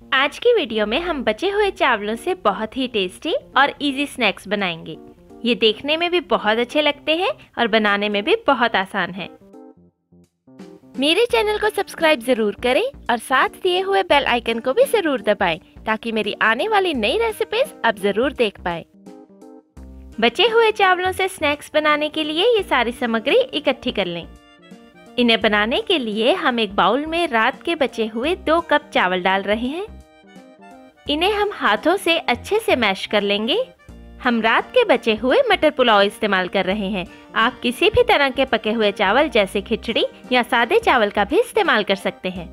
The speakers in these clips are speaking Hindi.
आज की वीडियो में हम बचे हुए चावलों से बहुत ही टेस्टी और इजी स्नैक्स बनाएंगे। ये देखने में भी बहुत अच्छे लगते हैं और बनाने में भी बहुत आसान है। मेरे चैनल को सब्सक्राइब जरूर करें और साथ दिए हुए बेल आइकन को भी जरूर दबाएं ताकि मेरी आने वाली नई रेसिपीज आप जरूर देख पाएं। बचे हुए चावलों से स्नैक्स बनाने के लिए ये सारी सामग्री इकट्ठी कर लें। इन्हें बनाने के लिए हम एक बाउल में रात के बचे हुए 2 कप चावल डाल रहे हैं। इन्हें हम हाथों से अच्छे से मैश कर लेंगे। हम रात के बचे हुए मटर पुलाव इस्तेमाल कर रहे हैं। आप किसी भी तरह के पके हुए चावल जैसे खिचड़ी या सादे चावल का भी इस्तेमाल कर सकते हैं।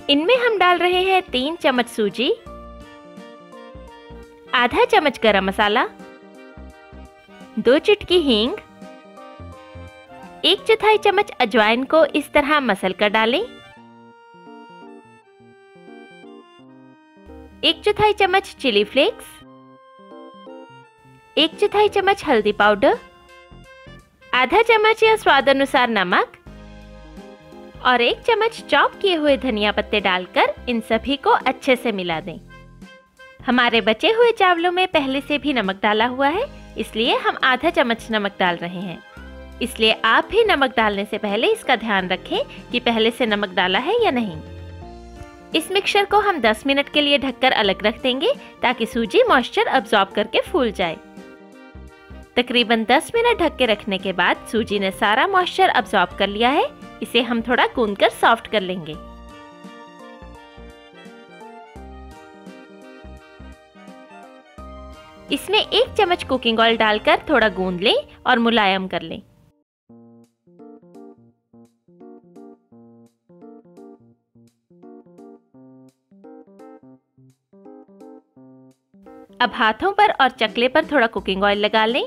इनमें हम डाल रहे हैं 3 चम्मच सूजी, आधा चम्मच गरम मसाला, 2 चुटकी हींग, 1/4 चम्मच अजवाइन को इस तरह मसल कर डालें, 1/4 चम्मच चिली फ्लेक्स, 1/4 चम्मच हल्दी पाउडर, आधा चम्मच या स्वाद अनुसार नमक और 1 चम्मच चॉप किए हुए धनिया पत्ते डालकर इन सभी को अच्छे से मिला दें। हमारे बचे हुए चावलों में पहले से भी नमक डाला हुआ है, इसलिए हम आधा चम्मच नमक डाल रहे हैं। इसलिए आप भी नमक डालने से पहले इसका ध्यान रखें कि पहले से नमक डाला है या नहीं। इस मिक्सचर को हम 10 मिनट के लिए ढककर अलग रख देंगे ताकि सूजी मॉइस्चर अब्सॉर्ब करके फूल जाए। तकरीबन 10 मिनट ढक के रखने के बाद सूजी ने सारा मॉइस्चर अब्सॉर्ब कर लिया है। इसे हम थोड़ा गूंदकर सॉफ्ट कर लेंगे। इसमें 1 चम्मच कुकिंग ऑयल डालकर थोड़ा गूंद लें और मुलायम कर लें। अब हाथों पर और चकले पर थोड़ा कुकिंग ऑयल लगा लें।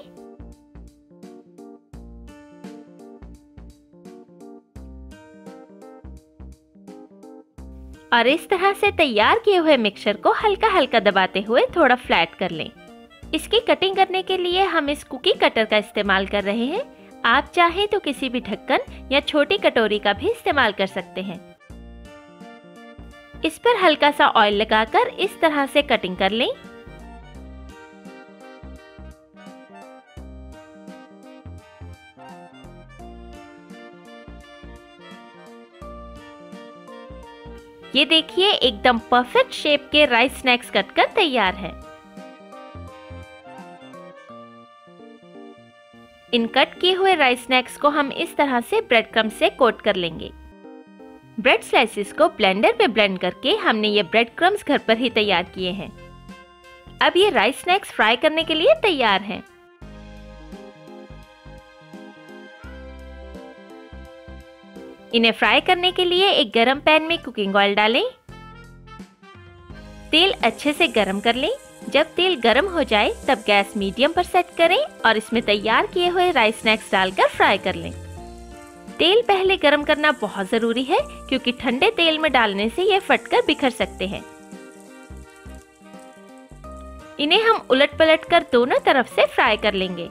और इस तरह से तैयार किए हुए मिक्सचर को हल्का हल्का दबाते हुए थोड़ा फ्लैट कर लें। इसकी कटिंग करने के लिए हम इस कुकी कटर का इस्तेमाल कर रहे हैं। आप चाहें तो किसी भी ढक्कन या छोटी कटोरी का भी इस्तेमाल कर सकते हैं। इस पर हल्का सा ऑयल लगाकर इस तरह से कटिंग कर लें। ये देखिए, एकदम परफेक्ट शेप के राइस स्नैक्स कटकर तैयार है। इन कट किए हुए राइस स्नैक्स को हम इस तरह से ब्रेड क्रम्ब से कोट कर लेंगे। ब्रेड स्लाइसेस को ब्लेंडर में ब्लेंड करके हमने ये ब्रेड क्रम्ब्स घर पर ही तैयार किए हैं। अब ये राइस स्नैक्स फ्राई करने के लिए तैयार हैं। इन्हें फ्राई करने के लिए एक गरम पैन में कुकिंग ऑयल डालें। तेल अच्छे से गरम कर लें। जब तेल गरम हो जाए तब गैस मीडियम पर सेट करें और इसमें तैयार किए हुए राइस स्नैक्स डालकर फ्राई कर लें। तेल पहले गरम करना बहुत जरूरी है क्योंकि ठंडे तेल में डालने से ये फटकर बिखर सकते हैं। इन्हें हम उलट पलट कर दोनों तरफ से फ्राई कर लेंगे।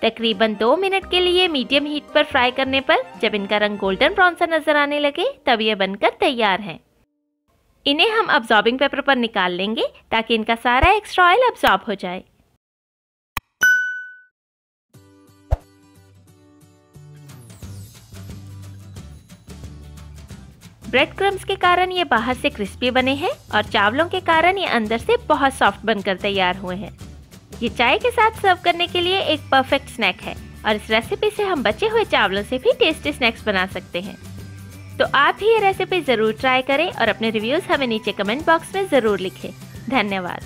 तकरीबन 2 मिनट के लिए मीडियम हीट पर फ्राई करने पर जब इनका रंग गोल्डन ब्राउन सा नजर आने लगे तब ये बनकर तैयार हैं। इन्हें हम अब्सॉर्बिंग पेपर पर निकाल लेंगे ताकि इनका सारा एक्स्ट्रा ऑयल अब्सॉर्ब हो जाए। ब्रेड क्रम्ब्स के कारण ये बाहर से क्रिस्पी बने हैं और चावलों के कारण ये अंदर से बहुत सॉफ्ट बनकर तैयार हुए हैं। ये चाय के साथ सर्व करने के लिए एक परफेक्ट स्नैक है और इस रेसिपी से हम बचे हुए चावलों से भी टेस्टी स्नैक्स बना सकते हैं। तो आप भी ये रेसिपी जरूर ट्राई करें और अपने रिव्यूज हमें नीचे कमेंट बॉक्स में जरूर लिखें। धन्यवाद।